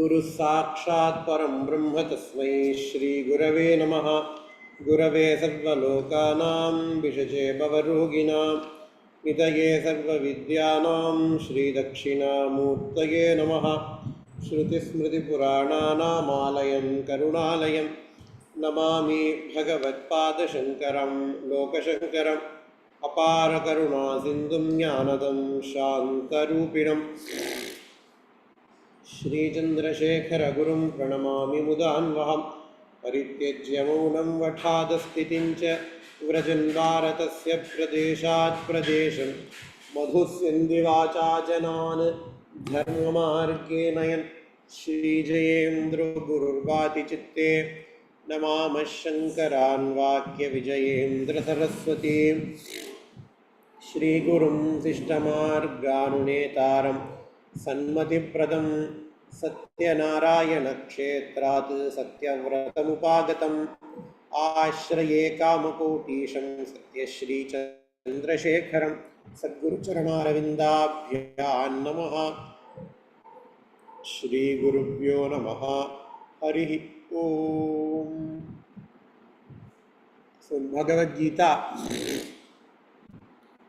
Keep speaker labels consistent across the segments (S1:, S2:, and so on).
S1: गुरुः साक्षात् परं ब्रह्म तस्मै श्रीगुरवे नमः। गुरवे सर्वलोकानां विषजे भवरोगिणां निधये सर्वविद्यानां श्रीदक्षिणामूर्तये नमः। श्रुतिस्मृतिपुराणानामालयं करुणालयं नमामि भगवत्पादशङ्करं लोकशङ्करम् अपारकरुणासिन्धुं ज्ञानदं शान्तरूपिणम् श्रीचन्द्रशेखरगुरुं प्रणमामि मुदान्वहं। परित्यज्य मौनं वठादस्थितिं च व्रजन् भारतस्य प्रदेशात् प्रदेशं मधुस्यन्दिवाचा जनान् धर्ममार्गे नयन्। श्रीजयेन्द्रो गुरुर्वाति चित्ते नमामः शङ्करान् वाक्यविजयेन्द्रसरस्वतीं। श्रीगुरुं शिष्टमार्गानुनेतारं सन्मतिप्रदं सत्यनारायणक्षेत्रात् सत्यव्रतमुपागतम् आश्रये कामकोटीशं सत्यश्रीचन्द्रशेखरं सद्गुरुचरणारविन्दाभ्यां नमः। श्रीगुरुभ्यो नमः। हरिः ओम। So in Bhagavad Gita,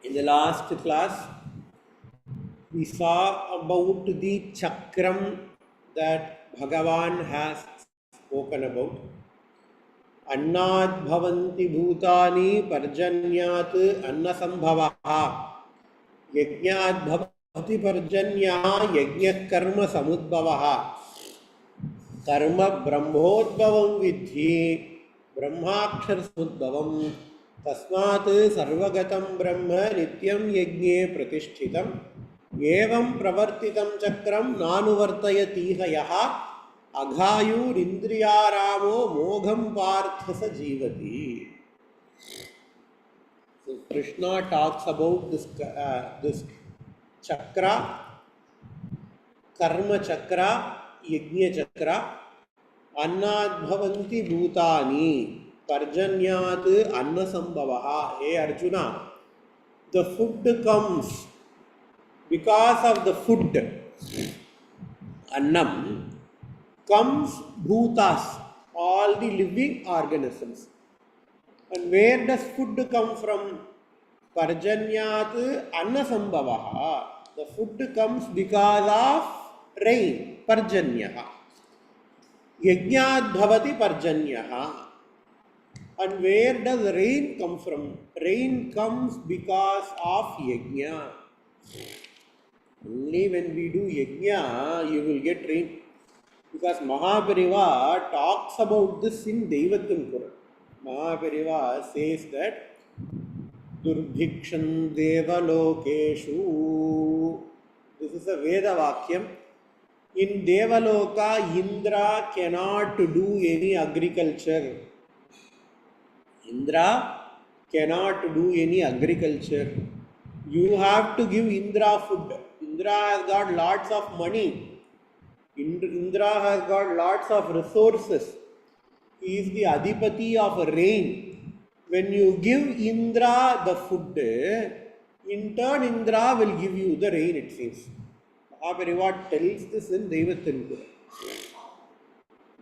S1: in the last class, we saw about the chakram that Bhagavan has spoken about. Annat bhavanti bhutani parjanyat annasambhavaha. Yajnat bhavati parjanyaha yajna karma samudbhavaha. Karma brahmodbhavam vidhi brahmakshar samudbhavam. तस्मात् सर्वगतं ब्रह्म नित्यं यज्ञे प्रतिष्ठितं एवं प्रवर्तितं चक्रं नानुवर्तयतीह यः अघायुरिन्द्रियारामो मोघं पार्थ स जीवति. So Krishna talks about this chakra, karma chakra, yajna chakra. Annad bhavanti bhutani Parjanyat annasambhavaha. Hey Arjuna, the food comes because of the food. Annam comes bhutas, all the living organisms. And where does food come from? Parjanyat annasambhavaha. The food comes because of rain. Parjanyaha. Yajnat bhavati parjanyaha. And where does rain come from? Rain comes because of yajna. Only when we do yajna, you will get rain. Because Mahapariva talks about this in Devatam Puran. Mahapariva says that Durbhikshan Devalokeshu. This is a Veda Vakyam. In Devaloka, Indra cannot do any agriculture. Indra cannot do any agriculture. You have to give Indra food. Indra has got lots of money. Indra has got lots of resources. He is the Adhipati of rain. When you give Indra the food, in turn Indra will give you the rain, it seems. Mahapariva tells this in Devatanpura.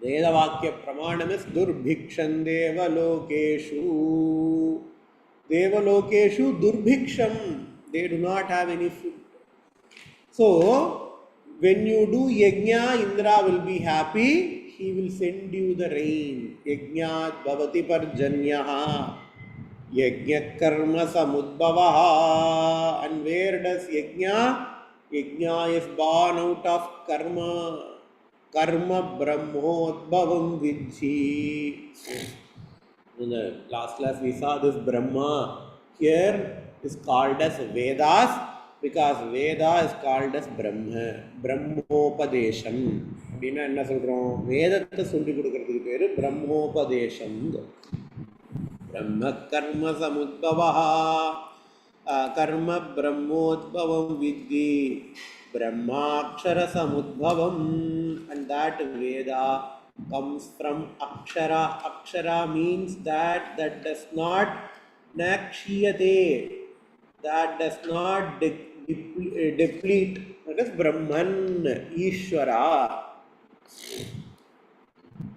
S1: Vedavakya pramanam is durbhikshan devalokeshu. Devalokeshu durbhiksham. They do not have any food. So, when you do yajna, Indra will be happy. He will send you the rain. Yajnat bhavati parjanyaha. Yajna karma samudbhavaha. And where does yajna? Yajna is born out of karma. Karma brahmodbhavam vidhi. In the last class we saw this Brahma. Here is called as Vedas because Veda is called as Brahma. Brahmopadesham. அப்படின்னா என்ன சொல்கிறோம்? வேதத்தை சொல்லி கொடுக்கறதுக்கு பேர் பிரம்மோபதேசம். பிரம்ம கர்ம சமுத்பவஹா. கர்ம பிரம்மோத்பவம் வித்தி brahmakshara samudbhavam. And that Veda comes from Akshara. Akshara means that does not nakshiyate, that does not deplete. That is Brahman, Ishvara.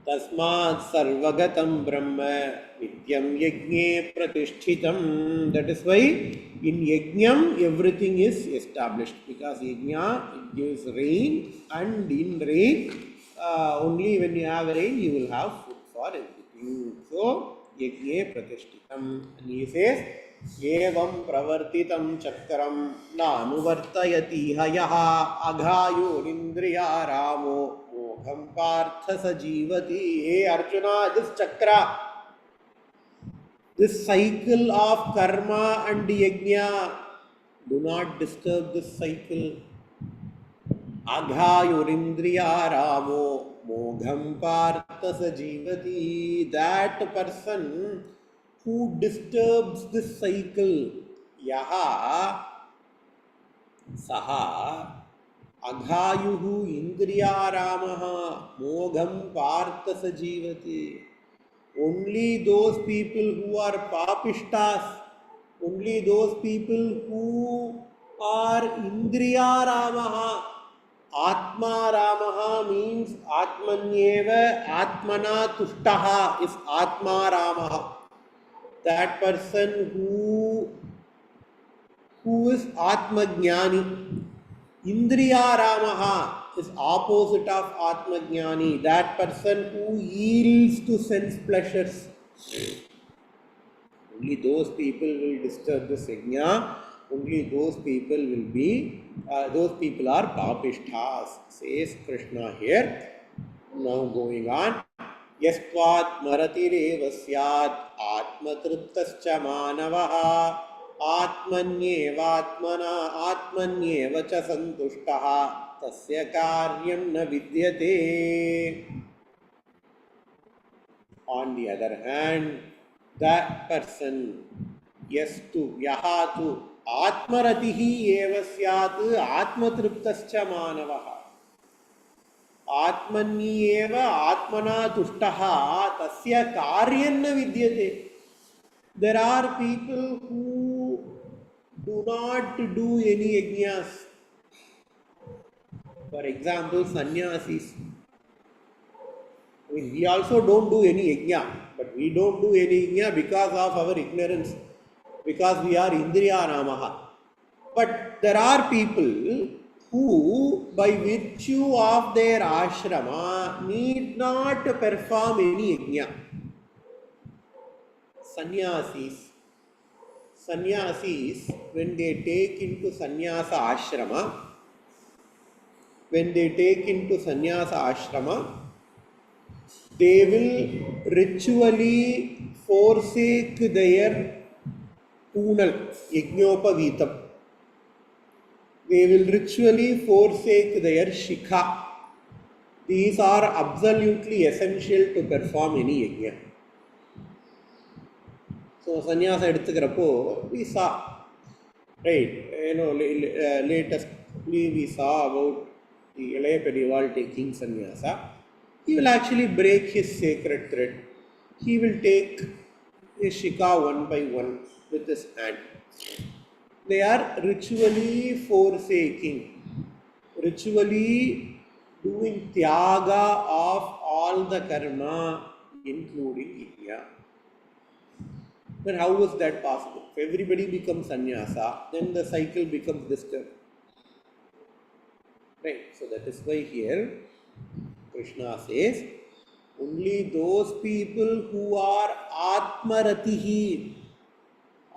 S1: Tasmat sarvagatam brahma nityam yajne pratishtitam. That is why in yajnam everything is established, because yajna gives rain, and in rain only when you have rain you will have food for everything. So yajne pratishtitam. And he says evam pravartitam chakram na anuvartayati hayaha aghayurindriya ramo mogham partha sajivati. Hey Arjuna, this chakra, this cycle of karma and yajna, do not disturb this cycle. Aghayurindriya ramo mogham partha sajivati. That person who disturbs this cycle, yaha saha aghayuhu indriyaramaha mogham partha sajivati. Only those people who are papishtas, only those people who are indriyaramaha. Atma Ramaha means Atmanyeva, Atmana Tushtaha is Atma Ramaha. That person who is Atma Jnani. Indriya Ramaha is opposite of Atma Jnani. That person who yields to sense pleasures. Only those people will disturb the yajna. Only those people will be, those people are papishthas, says Krishna here. Now going on. Yastvat maratireva syat atmatriptascha manavaha atmanyeva cha santushtaha tasya karyam na vidyate. On the other hand, that person, yaha tu atmaratihi eva syat atmatriptascha manavaha atmanyeva atmana tushtaha tasya karyam na vidyate. There are people who do not do any yajnas. For example, sannyasis. We also don't do any yajna, but we don't do any yajna because of our ignorance, because we are indriya ramaha. But there are people who, by virtue of their ashrama, need not perform any yajna. Sannyasis, when they take into sannyasa ashrama, they will ritually forsake their punal, yajnopavitam. They will ritually forsake their shikha. These are absolutely essential to perform any yajna. So, sannyasa eduthukirappo, we saw, right, latestly we saw about the Ilaya Pedival taking sannyasa. He will actually break his sacred thread. He will take his shikha one by one with his hand. They are ritually forsaking, ritually doing tyaga of all the karma, including yajna. Then how was that possible? If everybody becomes sannyasa, then the cycle becomes disturbed. Right? So that is why here Krishna says, only those people who are atmaratihi,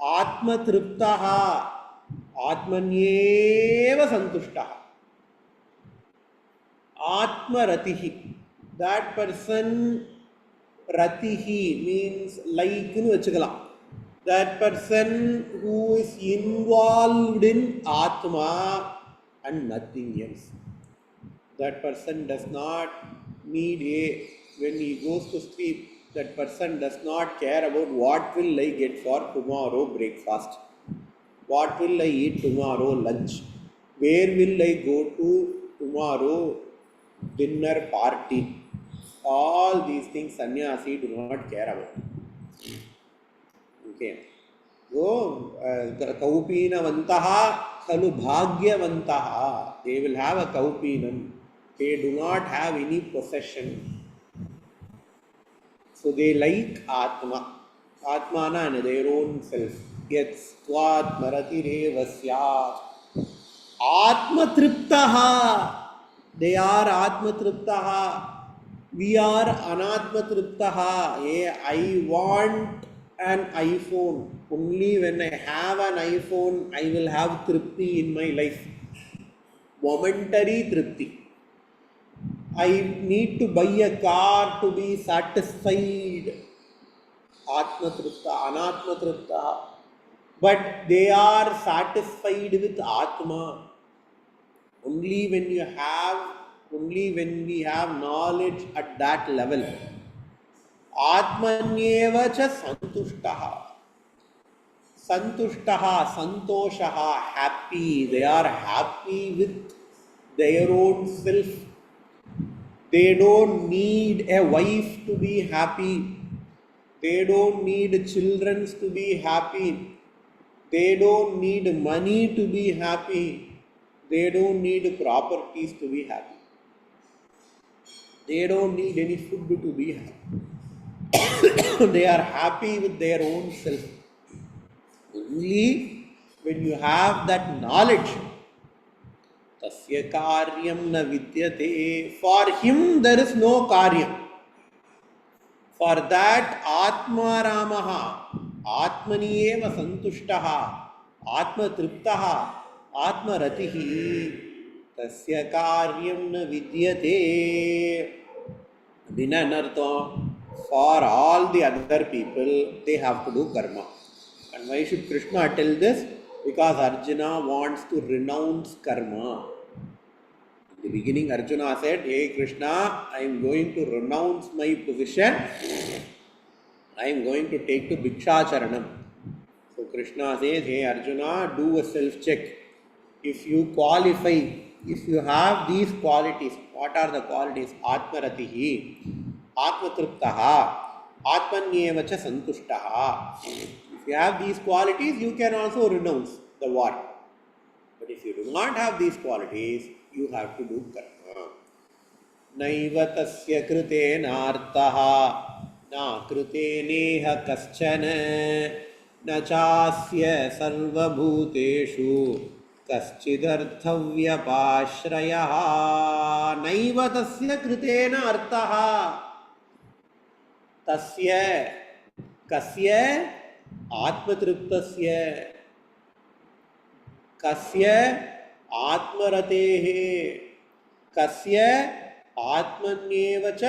S1: atmatriptaha, atmanyeva santushtaha. Atmaratihi, that person, ratihi means like nu vechikalam. That person who is involved in Atma and nothing else. That person does not need when he goes to sleep, that person does not care about what will I get for tomorrow breakfast, what will I eat tomorrow lunch, where will I go to tomorrow dinner party. All these things sannyasi do not care about. Okay. So, kaupina vantaha khalu bhagyavantaha. They will have a kaupinam. They do not have any possession. So they like Atma. Atmana and their own self. Yet Svatmaratireva Syat. Atma Triptaha. They are Atma Triptaha. We are Anatma Triptaha. Yeah, I want an iPhone. Only when I have an iPhone, I will have Tripti in my life. Momentary Tripti. I need to buy a car to be satisfied. Atma Tripta, Anatma Tripta. But they are satisfied with Atma. Only when we have knowledge at that level. Atmanyeva cha santushtaha. Santushtaha, santoshaha, happy. They are happy with their own self. They don't need a wife to be happy. They don't need children to be happy. They don't need money to be happy. They don't need properties to be happy. They don't need any food to be happy. They are happy with their own self. Only when you have that knowledge, tasya karyam na vidyate. For him there is no karyam. For that Atma Ramaha, Atmani eva santushtaha, Atma triptaha, Atma ratihi, tasya karyam na vidyate. Vinanartha, for all the other people, they have to do karma. And why should Krishna tell this? Because Arjuna wants to renounce karma. In the beginning, Arjuna said, "Hey Krishna, I am going to renounce my position. I am going to take to Bhikshacharanam." So Krishna says, "Hey Arjuna, do a self-check. If you qualify, if you have these qualities, what are the qualities? Atmaratihi, Atmatriptaha, Atmanyevacha Santushtaha. If you have these qualities, you can also renounce the war. But if you do not have these qualities, you have to do karma. Naiva tasya krute nartaha, na krute neha kaschana, na chasya sarva bhuteshu, kaschidarthavya pashraya. Naiva tasya krute nartaha, tasya, kasya, atmatriptasya, kasya आत्मरतेः कस्य आत्मन्येव च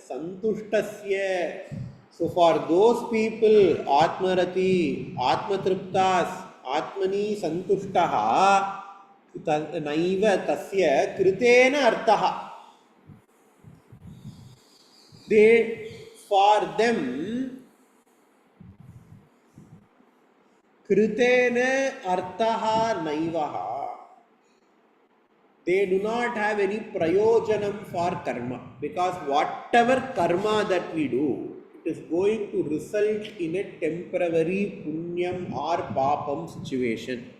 S1: संतुष्टस्य. So for those people, Atmarati, Atmatriptas, Atmani Santushtaha, Naiva Tasya Kritena Artaha. They, for them, Kritena Artaha Naivaha. They do not have any prayojanam for karma, because whatever karma that we do, it is going to result in a temporary punyam or papam situation.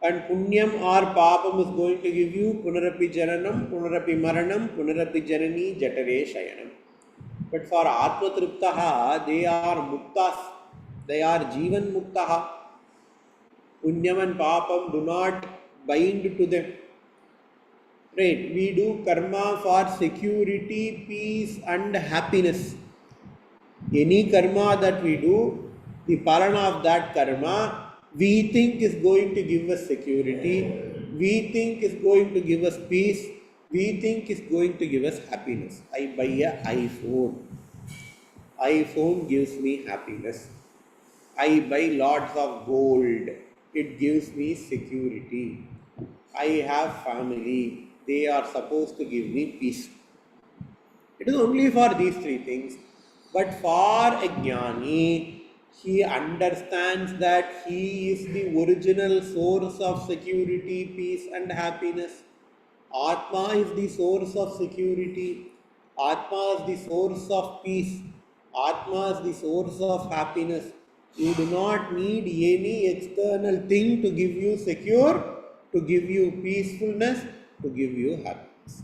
S1: And punyam or papam is going to give you punarapi jananam, punarapi maranam, punarapi janani, jatare shayanam. But for Atma Triptaha, they are muktas, they are jivan muktaha. Punyam and papam do not bind to them. Right, we do karma for security, peace and happiness. Any karma that we do, the palana of that karma, we think is going to give us security, we think is going to give us peace, we think is going to give us happiness. I buy an iPhone. iPhone gives me happiness. I buy lots of gold. It gives me security. I have family. They are supposed to give me peace. It is only for these three things. But for a jnani, he understands that he is the original source of security, peace and happiness. Atma is the source of security. Atma is the source of peace. Atma is the source of happiness. You do not need any external thing to give you secure, to give you peacefulness, to give you happiness.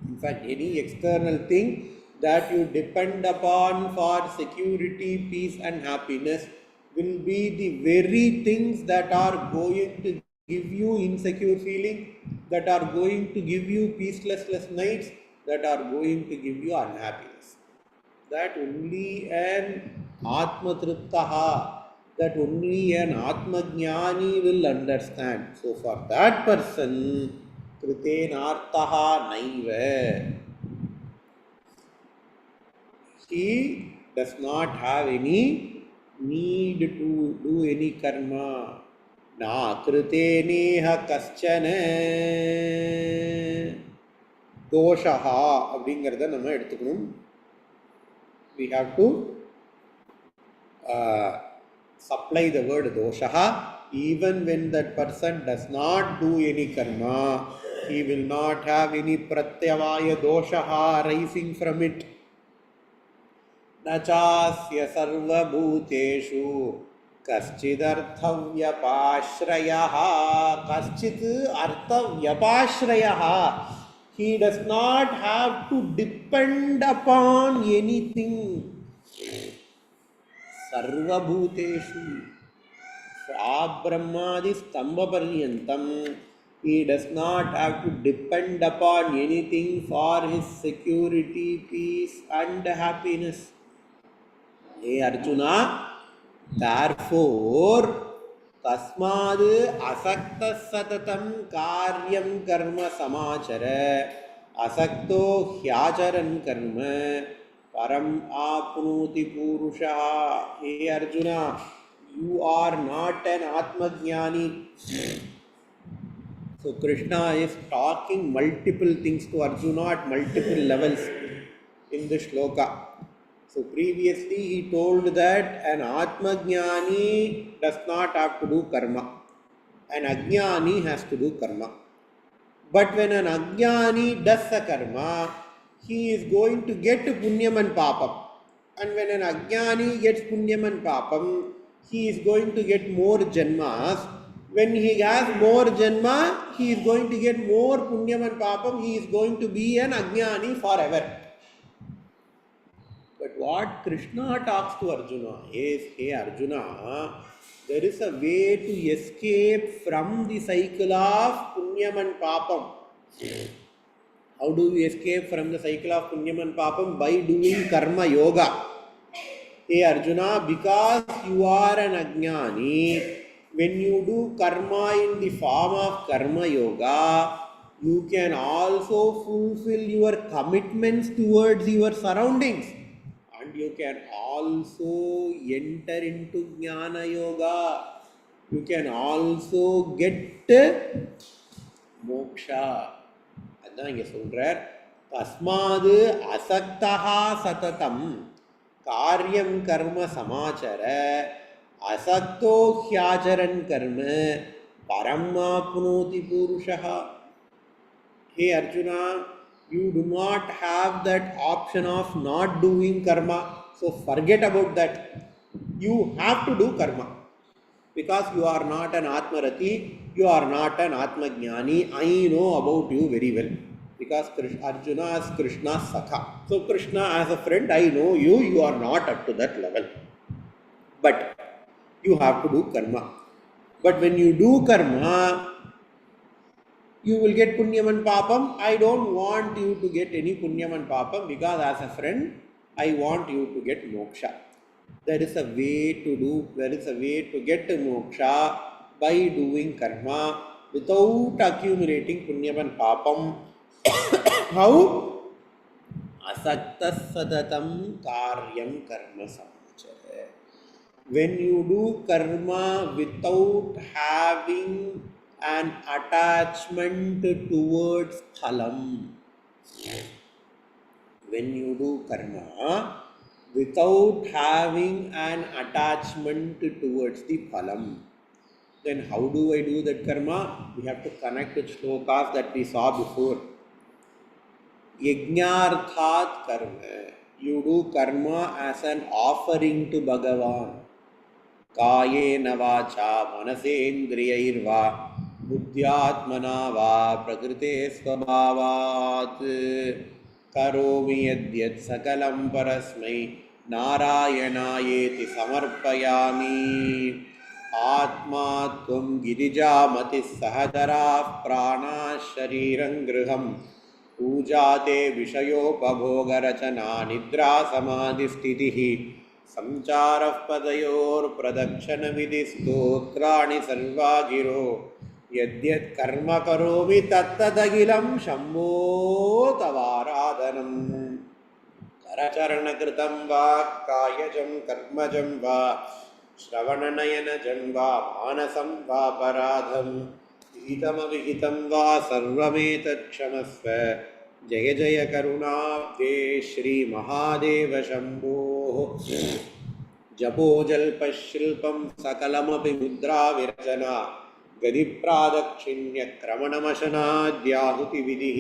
S1: In fact, any external thing that you depend upon for security, peace, and happiness will be the very things that are going to give you insecure feeling, that are going to give you peaceless nights, that are going to give you unhappiness. That only an Atma Triptaha, that only an Atma Jnani will understand. So for that person, Kritenartaha Naiva, he does not have any need to do any karma. Na kriteneha kaschana doshaha அப்படிங்கிறத நம்ம எடுத்துக்கணும். We have to supply the word doshaha. Even when that person does not do any karma, he will not have any pratyavaya doshaha arising from it. Nachasya sarvabhuteshu kaschidharthavyapashrayaha. Kaschit arthavyapashrayaha. He does not have to depend upon anything. Sarvabhuteshu. Brahmadi stamba paryantam. He does not have to depend upon anything for his security, peace, and happiness. Hey Arjuna, therefore, tasmad asakta satatam karyam karma samachara asakto hyacharan karma param apnuti purusha. Hey Arjuna, you are not an Atmajnani. So Krishna is talking multiple things to Arjuna at multiple levels in the shloka. So previously he told that an Atmajnani does not have to do karma. An Ajnani has to do karma. But when an Ajnani does a karma, he is going to get punyam and papam. And when an Ajnani gets punyam and papam, he is going to get more janmas. When he has more janma, he is going to get more punyam and papam. He is going to be an Ajnani forever. But what Krishna talks to Arjuna is, hey Arjuna, there is a way to escape from the cycle of punyam and papam. How do we escape from the cycle of punyam and papam? By doing karma yoga. Hey Arjuna, because you are an Ajnani, when you do karma in the form of karma yoga, you can also fulfill your commitments towards your surroundings. And you can also enter into Jnana Yoga. You can also get moksha. அதான் இங்கே சொல்கிறார், தஸ்மாது அசக்தஹா சததம் காரியம் கர்ம சமாச்சர asakto hyacharan karma paramapnoti purushaha. Hey Arjuna, you do not have that option of not doing karma. So forget about that. You have to do karma. Because you are not an Atmarati, you are not an Atmajnani. I know about you very well. Because Arjuna is Krishna's Sakha. So Krishna as a friend, I know you, you are not up to that level. But you have to do karma. But when you do karma, you will get punyam and papam. I don't want you to get any punyam and papam because as a friend, I want you to get moksha. There is a way to get moksha by doing karma without accumulating punyam and papam. How? Asakta sadatam karyam karma samachara. When you do karma without having an attachment towards phalam, when you do karma without having an attachment towards the phalam, then how do I do that karma? We have to connect with shlokas that we saw before. Yajnarthat karma. You do karma as an offering to Bhagavan. Kayena vacha manasendriyairva बुद्ध्यात्मना वा प्रकृते स्वभावात् करोमि यद्यत् सकलं परस्मै नारायणायेति समर्पयामि आत्मा त्वं गिरिजामतिः सहचराः प्राणाः शरीरं गृहम् पूजाते विषयोपभोगरचना निद्रा समाधिस्थितिः संचारः पदयोर्प्रदक्षिणविधिस्तोत्राणि सर्वा गिरो यद्यत् कर्म करोमि तत्तदखिलं शम्भो तवाराधनम् करचरणकृतं वा कायजं कर्मजं वा श्रवणनयनजं वा मानसं वा पराधं विहितमविहितं वा सर्वमेतत् क्षमस्व जय जय करुणाब्धे श्रीमहादेव शम्भोः जपोजल्पशिल्पं सकलमपि मुद्राविरचना गदिप्रादक्षिण्यक्रमणमशनाद्याहुतिविधिः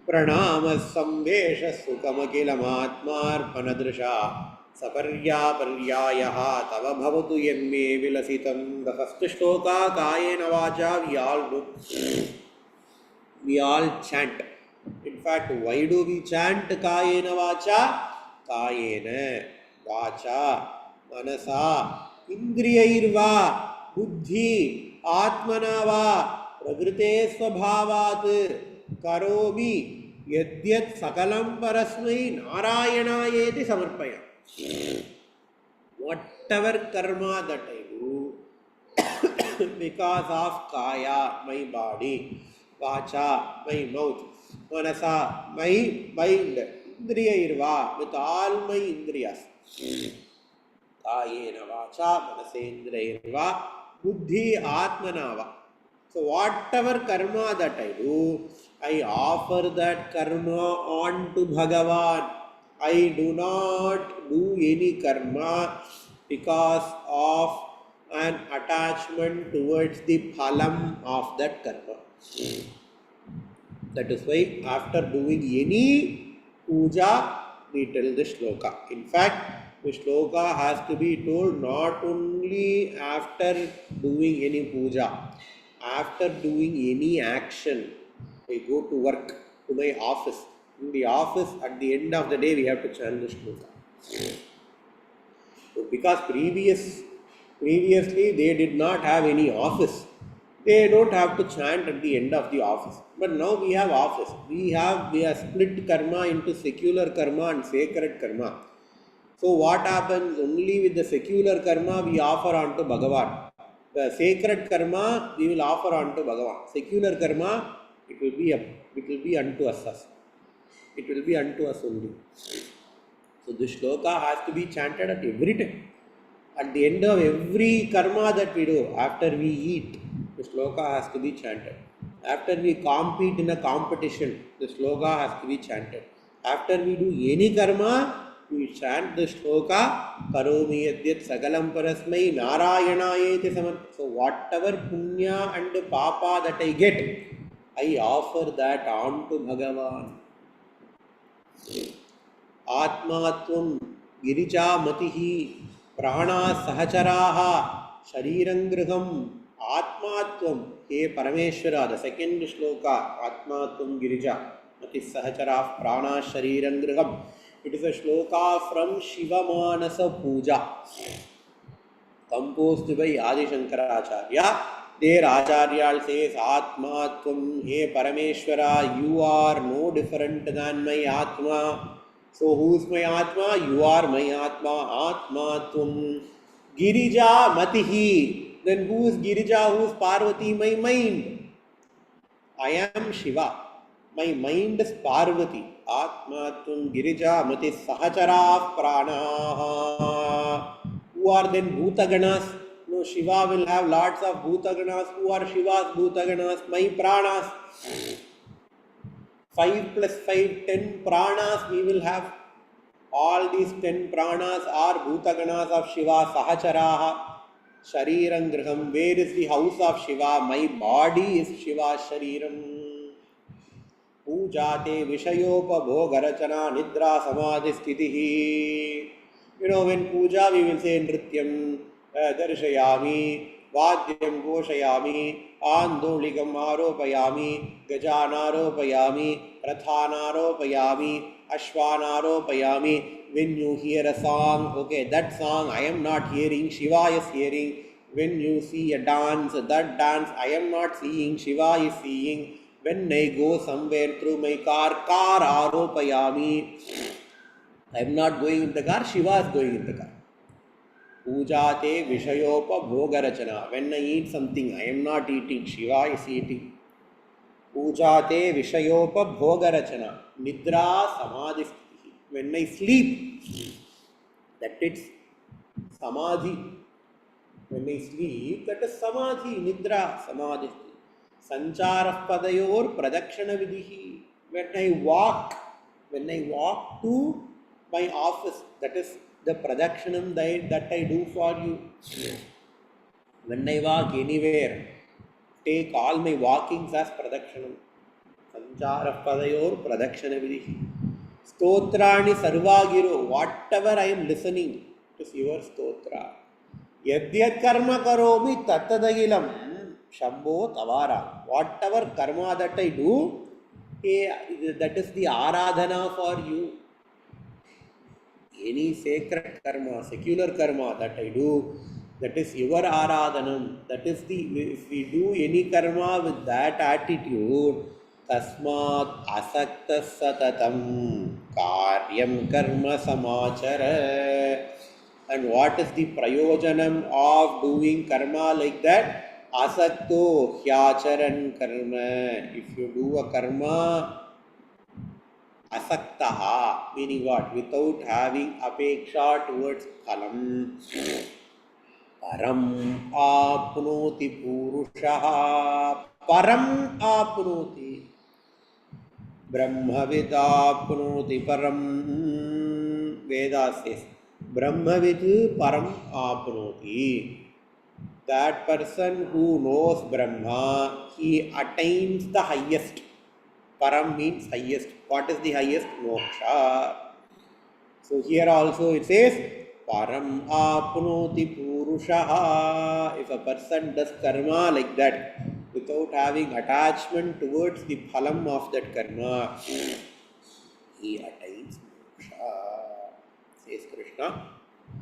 S1: प्रणामः संवेशः सुखमखिलमात्मार्पणदृशा सपर्यापर्यायः तव भवतु यन्मे विलसितं the first shloka kayena vacha we all chant. In fact, why do we chant kayena vacha? Kayena vacha manasa indriyairva buddhi atmana va prakrite svabhavat karomi yadyat sakalam parasmai narayanaayeti samarpaya. Whatever karma that I do because of kaya, my body, vacha, my mouth, manasa, my mind, indriyairva, with all my indriyas. Kayena vacha, manasendriyairva, buddhi atmanava. So whatever karma that I do, I offer that karma on to Bhagavan. I do not do any karma because of an attachment towards the phalam of that karma. That is why after doing any puja, we tell the shloka. In fact, the shloka has to be told not only after doing any puja, after doing any action. I go to work, to my office. In the office, at the end of the day, we have to chant the shloka. So because previously they did not have any office. They don't have to chant at the end of the office. But now we have office. We have split karma into secular karma and sacred karma. So what happens? Only with the secular karma we offer on to Bhagavan. The sacred karma we will offer on to Bhagavan. Secular karma it will be unto us. It will be unto us only. So this shloka has to be chanted at every time. At the end of every karma that we do, after we eat, the shloka has to be chanted. After we compete in a competition, the shloka has to be chanted. After we do any karma, we chant the shloka, karomi yadyat sagalam parasmai narayanayeti samar. So whatever punya and papa that I get, I offer that on to Bhagavan. Atmatvam girija matihi prana sahacharaha sharirangriham atmatvam he parameshwara. The second shloka atmatvam girija mati sahacharaha prana sharirangriham. It is a shloka from Shiva Manasa Puja composed by Adi Shankaracharya. There Acharya says Atmatvam he Parameshwara, you are no different than my Atma. So who is my Atma? You are my Atma. Atmatvam Girija Matihi. Then who is Girija? Who is Parvati? My mind. I am Shiva. My mind is Parvati. Atmatvam Girija Mati Sahachara Prana. Who are then Bhutaganas? No, Shiva will have lots of Bhutaganas. Who are Shiva's Bhutaganas? My Pranas. 5 plus 5, 10 Pranas we will have. All these 10 Pranas are Bhutaganas of Shiva. Sahacharaha. Sharirangriham. Where is the house of Shiva? My body is Shiva's Shariram. Pujate Vishayopabhogarachana Nidra Samadhi Sthitihi. When puja we will say Nrityam, Darshayami, वाद्यं घोषयामि आन्दोलिकम् आरोपयामि गजानारोपयामि रथानारोपयामि अश्वानारोपयामि. When you hear a song, okay, that song I am not hearing, Shiva is hearing. When you see a dance, that dance I am not seeing, Shiva is seeing. When I go somewhere through my car aropayami. I am not going in the car, Shiva is going in the car. Pujate Vishayopa Bhogarachana. When I eat something, I am not eating, Shiva is eating. Pujate Vishayopa Bhogarachana. Nidra Samadhi. When I sleep, that it's Samadhi. When I sleep, that is Samadhi, Nidra, Samadhi. Sanchara Padayor Pradakshana Vidihi. When I walk to my office, that is the Pradakshanam that I do for you. When I walk anywhere, take all my walkings as Pradakshanam. Sanchara Padayor Pradakshana Vidihi. Stotrani Sarvagiro, whatever I am listening, it is your stotra. Yadyat karma karomi tattadagilam Shambho Tavara. Whatever karma that I do, that is the aradhana for you. Any sacred karma, secular karma that I do, that is your aradhanam. That is if we do any karma with that attitude, tasmat asakta satatam karyam karma samachara. And what is the prayojanam of doing karma like that? Asakto hyacharan karma. If you do a karma asaktaha, meaning what? Without having apeksha towards phalam. Param apnoti purushaha. Param apnoti. Brahmavid apnoti param. Veda says. Brahmavid param apnoti. That person who knows Brahma, he attains the highest. Param means highest. What is the highest? Moksha. So here also it says, Param apnoti purushaha. If a person does karma like that, without having attachment towards the phalam of that karma, he attains moksha. Says Krishna.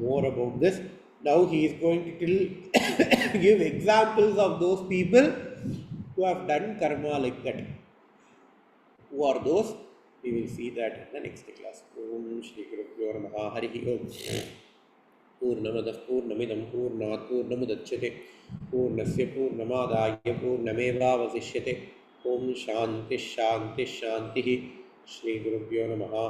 S1: More about this. Now he is going to give examples of those people who have done karma like that. Who are those? We will see that in the next class. Om Shri Gurubhyo Namaha Harihi Om. Purnamadah Purnamidam Purnat Purnamudachyate Purnasya Purnamadaya Purnameva Vasishyate. Om Shanti Shanti Shanti. Shri Gurubhyo Namaha